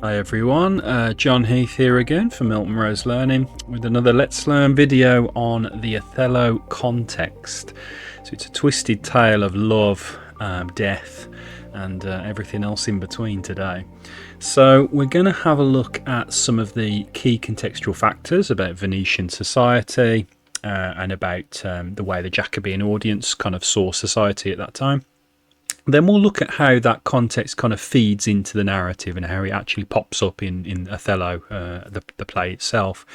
Hi everyone, John Heath here again for MiltonRose Learning with another Let's Learn video on the Othello context. So it's a twisted tale of love, death and everything else in between today. So we're going to have a look at some of the key contextual factors about Venetian society and about the way the Jacobean audience kind of saw society at that time. Then we'll look at how that context kind of feeds into the narrative and how it actually pops up in Othello, the play itself.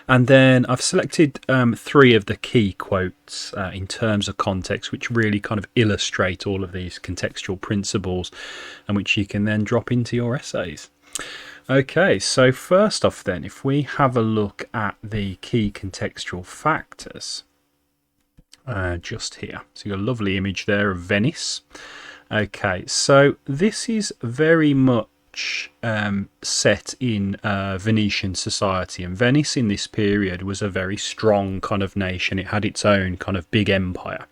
And then I've selected three of the key quotes in terms of context, which really kind of illustrate all of these contextual principles and which you can then drop into your essays. Okay, so first off then, if we have a look at the key contextual factors, just here. So you've got a lovely image there of Venice. Okay, so this is very much set in Venetian society, and Venice in this period was a very strong kind of nation. It had its own kind of big empire.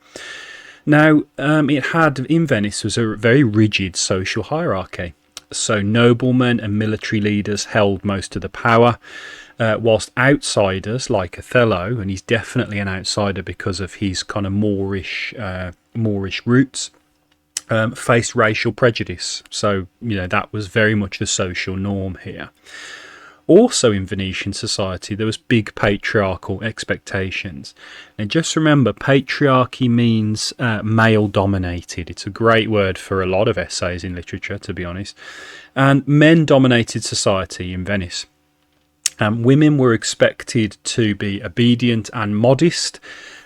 Now, it had in Venice was a very rigid social hierarchy. So noblemen and military leaders held most of the power, whilst outsiders like Othello, and he's definitely an outsider because of his kind of Moorish roots, faced racial prejudice. So, that was very much the social norm here. Also in Venetian society, there was big patriarchal expectations. And just remember, patriarchy means male-dominated. It's a great word for a lot of essays in literature, to be honest. And men-dominated society in Venice. Women were expected to be obedient and modest,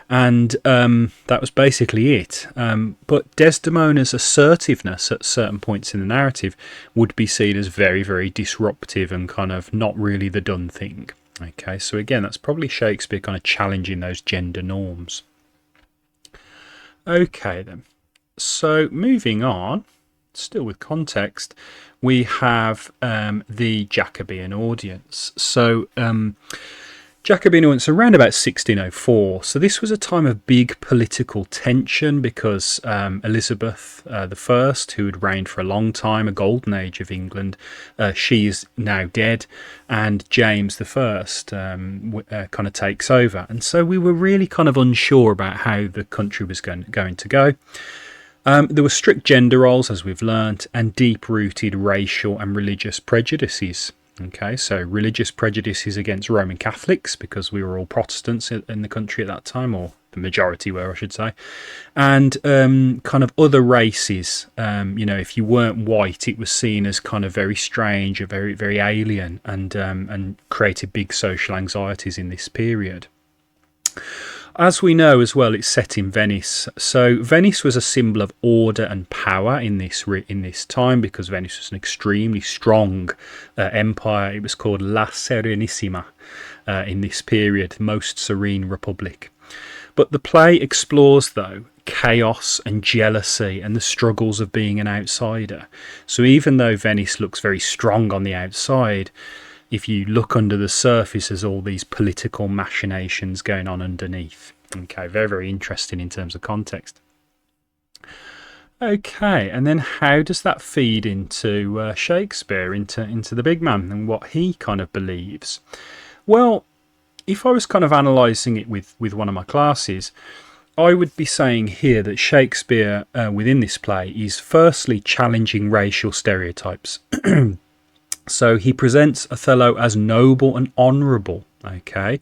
and that was basically it. But Desdemona's assertiveness at certain points in the narrative would be seen as very, very disruptive and kind of not really the done thing. Okay, so again, that's probably Shakespeare kind of challenging those gender norms. Okay then, so moving on, still with context, we have the Jacobean audience. So Jacobean audience around about 1604. So this was a time of big political tension because Elizabeth I, who had reigned for a long time, a golden age of England, she is now dead, and James I kind of takes over. And so we were really kind of unsure about how the country was going to go. There were strict gender roles, as we've learnt, and deep-rooted racial and religious prejudices. Okay, so religious prejudices against Roman Catholics, because we were all Protestants in the country at that time, or the majority were, I should say, and kind of other races. If you weren't white, it was seen as kind of very strange, or very, very alien, and created big social anxieties in this period. As we know as well, it's set in Venice. So Venice was a symbol of order and power in this time, because Venice was an extremely strong empire. It was called La Serenissima in this period, the most serene republic. But the play explores, though, chaos and jealousy and the struggles of being an outsider. So even though Venice looks very strong on the outside, if you look under the surface, there's all these political machinations going on underneath. Okay, very, very interesting in terms of context. Okay, and then how does that feed into Shakespeare, into the big man and what he kind of believes? Well, if I was kind of analysing it with one of my classes, I would be saying here that Shakespeare within this play is firstly challenging racial stereotypes. So he presents Othello as noble and honourable. Okay,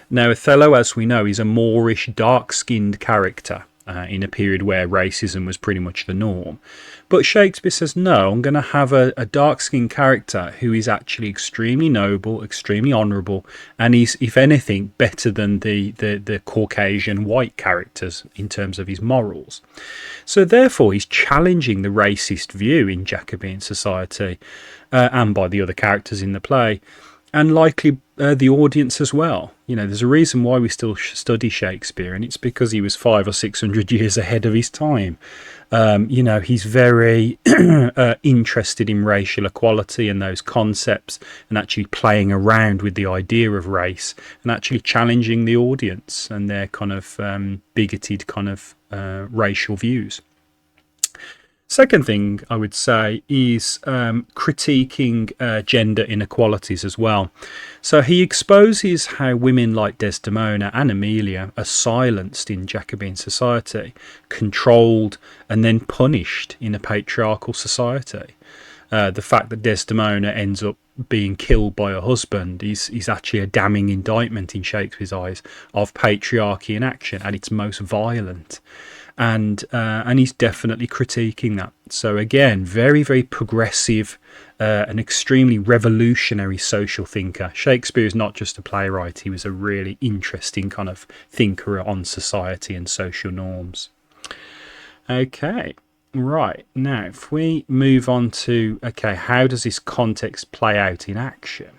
now Othello, as we know, is a Moorish, dark-skinned character in a period where racism was pretty much the norm. But Shakespeare says, no, I'm going to have a dark-skinned character who is actually extremely noble, extremely honourable, and is, if anything, better than the Caucasian white characters in terms of his morals. So therefore, he's challenging the racist view in Jacobean society and by the other characters in the play, and likely the audience as well. There's a reason why we still study Shakespeare, and it's because he was 500 or 600 years ahead of his time. He's very interested in racial equality and those concepts, and actually playing around with the idea of race and actually challenging the audience and their kind of bigoted kind of racial views. Second thing I would say is critiquing gender inequalities as well. So he exposes how women like Desdemona and Emilia are silenced in Jacobean society, controlled and then punished in a patriarchal society. The fact that Desdemona ends up being killed by her husband is actually a damning indictment in Shakespeare's eyes of patriarchy in action at its most violent. And he's definitely critiquing that. So again, very, very progressive, an extremely revolutionary social thinker. Shakespeare is not just a playwright, he was a really interesting kind of thinker on society and social norms. Okay, right, now if we move on to, okay, how does this context play out in action?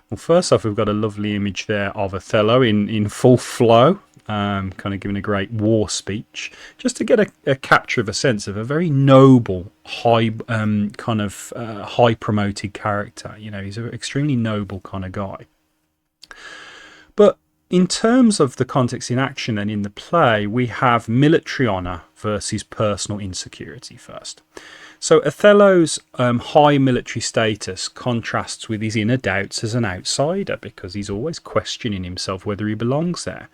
Well, first off, we've got a lovely image there of Othello in full flow. Kind of giving a great war speech, just to get a capture of a sense of a very noble, high high promoted character. You know, he's an extremely noble kind of guy. But in terms of the context in action and in the play, we have military honour versus personal insecurity first. So Othello's high military status contrasts with his inner doubts as an outsider, because he's always questioning himself whether he belongs there.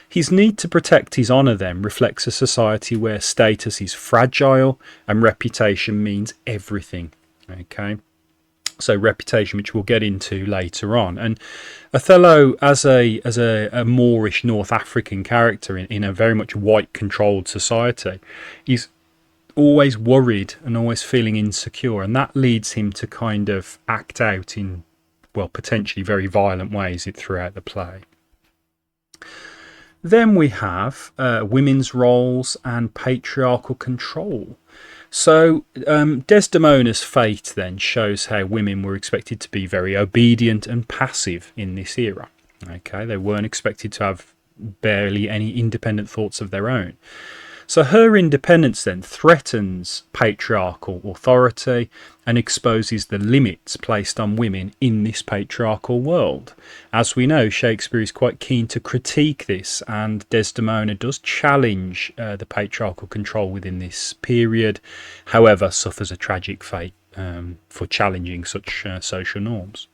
His need to protect his honour then reflects a society where status is fragile and reputation means everything. Okay, so reputation, which we'll get into later on. And Othello, as a Moorish North African character in a very much white controlled society, he's always worried and always feeling insecure, and that leads him to kind of act out in, well, potentially very violent ways throughout the play. Then we have women's roles and patriarchal control. So Desdemona's fate then shows how women were expected to be very obedient and passive in this era. Okay, they weren't expected to have barely any independent thoughts of their own. So her independence then threatens patriarchal authority and exposes the limits placed on women in this patriarchal world. As we know, Shakespeare is quite keen to critique this, and Desdemona does challenge the patriarchal control within this period, however suffers a tragic fate for challenging such social norms.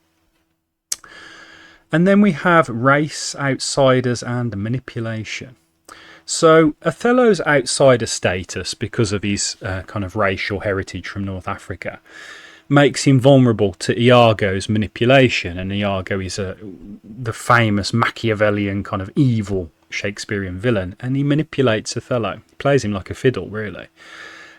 And then we have race, outsiders and manipulation. So Othello's outsider status, because of his kind of racial heritage from North Africa, makes him vulnerable to Iago's manipulation. And Iago is the famous Machiavellian kind of evil Shakespearean villain, and he manipulates Othello. He plays him like a fiddle, really.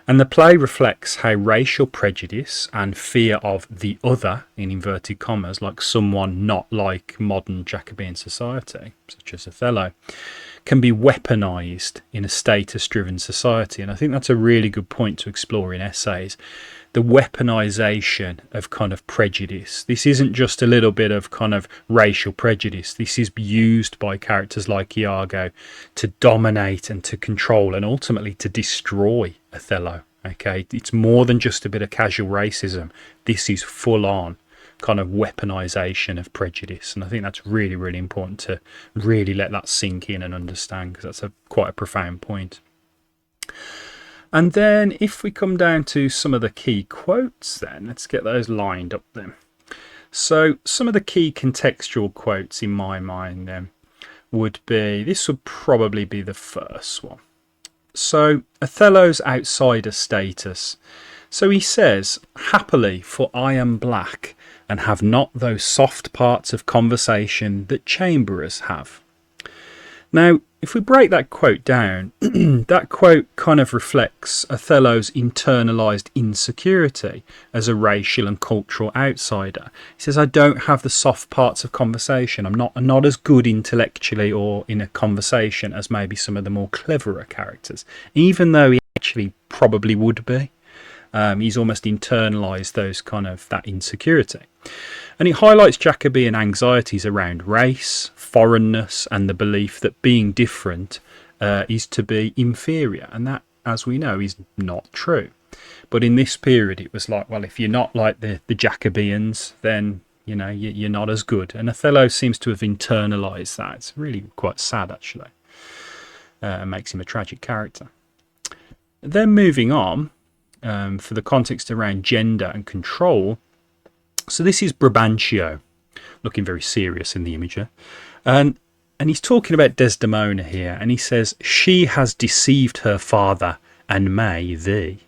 And the play reflects how racial prejudice and fear of the other, in inverted commas, like someone not like modern Jacobean society, such as Othello, can be weaponized in a status-driven society. And I think that's a really good point to explore in essays. The weaponization of kind of prejudice. This isn't just a little bit of kind of racial prejudice. This is used by characters like Iago to dominate and to control and ultimately to destroy Othello. Okay, it's more than just a bit of casual racism. This is full on kind of weaponization of prejudice, and I think that's really, really important to really let that sink in and understand, because that's quite a profound point. And then if we come down to some of the key quotes, then let's get those lined up then. So some of the key contextual quotes in my mind then would be, this would probably be the first one. So Othello's outsider status. So he says, "Happily, for I am black, and have not those soft parts of conversation that chamberers have." Now, if we break that quote down, that quote kind of reflects Othello's internalised insecurity as a racial and cultural outsider. He says, I don't have the soft parts of conversation. I'm not as good intellectually or in a conversation as maybe some of the more cleverer characters, even though he actually probably would be. He's almost internalised that insecurity. And he highlights Jacobean anxieties around race, foreignness, and the belief that being different is to be inferior. And that, as we know, is not true. But in this period, it was like, well, if you're not like the Jacobeans, then you're not as good. And Othello seems to have internalised that. It's really quite sad, actually. It makes him a tragic character. Then moving on, for the context around gender and control. So this is Brabantio, looking very serious in the imager. And he's talking about Desdemona here, and he says, she has deceived her father and may thee.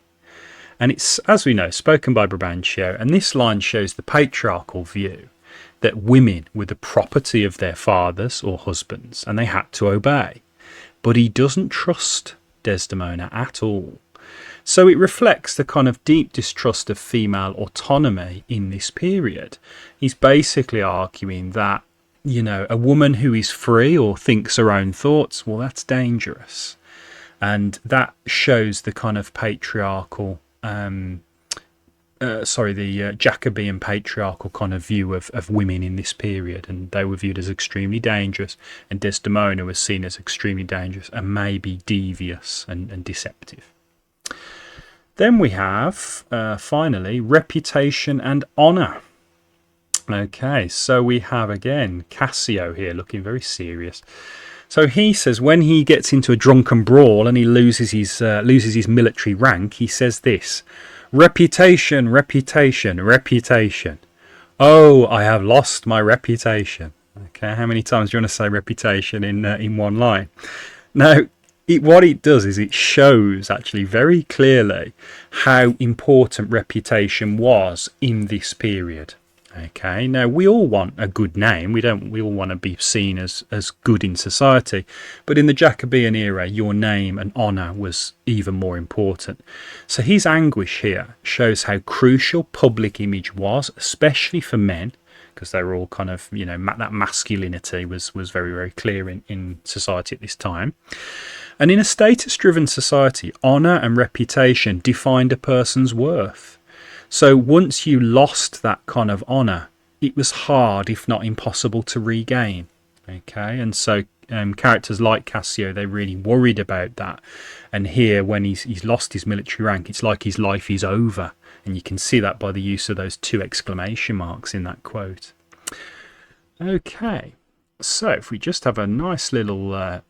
And it's, as we know, spoken by Brabantio, and this line shows the patriarchal view that women were the property of their fathers or husbands, and they had to obey. But he doesn't trust Desdemona at all. So it reflects the kind of deep distrust of female autonomy in this period. He's basically arguing that, you know, a woman who is free or thinks her own thoughts, well, that's dangerous. And that shows the kind of patriarchal, the Jacobean patriarchal kind of view of women in this period. And they were viewed as extremely dangerous. And Desdemona was seen as extremely dangerous and maybe devious and deceptive. Then we have, finally, reputation and honour. Okay, so we have, again, Cassio here looking very serious. So he says when he gets into a drunken brawl and he loses his military rank, he says this: reputation, reputation, reputation. Oh, I have lost my reputation. Okay, how many times do you want to say reputation in one line? Now, what it does is it shows actually very clearly how important reputation was in this period. Okay, now we all want a good name. We all want to be seen as good in society. But in the Jacobean era, your name and honour was even more important. So his anguish here shows how crucial public image was, especially for men, because they were all kind of, you know, that masculinity was very, very clear in society at this time. And in a status-driven society, honour and reputation defined a person's worth. So once you lost that kind of honour, it was hard, if not impossible, to regain. Okay, and so characters like Cassio, they're really worried about that. And here, when he's lost his military rank, it's like his life is over. And you can see that by the use of those 2 exclamation marks in that quote. Okay. So if we just have a nice little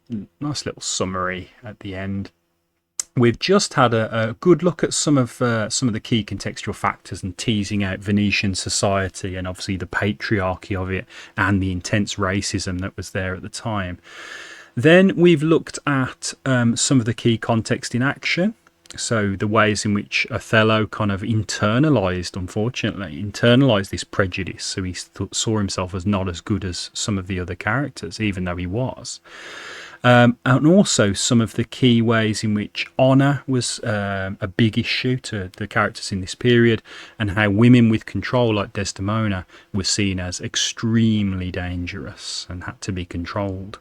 summary at the end, we've just had a good look at some of the key contextual factors and teasing out Venetian society and obviously the patriarchy of it and the intense racism that was there at the time. Then we've looked at some of the key context in action. So the ways in which Othello kind of internalized this prejudice. So he saw himself as not as good as some of the other characters, even though he was. And also some of the key ways in which honour was a big issue to the characters in this period, and how women with control like Desdemona were seen as extremely dangerous and had to be controlled.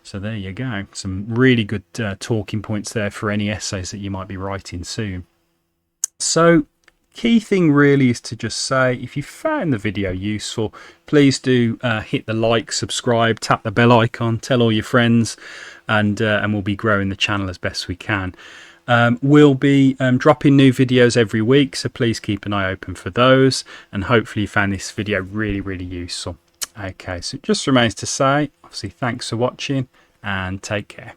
So there you go. Some really good talking points there for any essays that you might be writing soon. So key thing really is to just say, if you found the video useful, please do hit the like, subscribe, tap the bell icon, tell all your friends, and we'll be growing the channel as best we can. We'll be dropping new videos every week, so please keep an eye open for those, and hopefully you found this video really, really useful. Okay, so it just remains to say, obviously, thanks for watching and take care.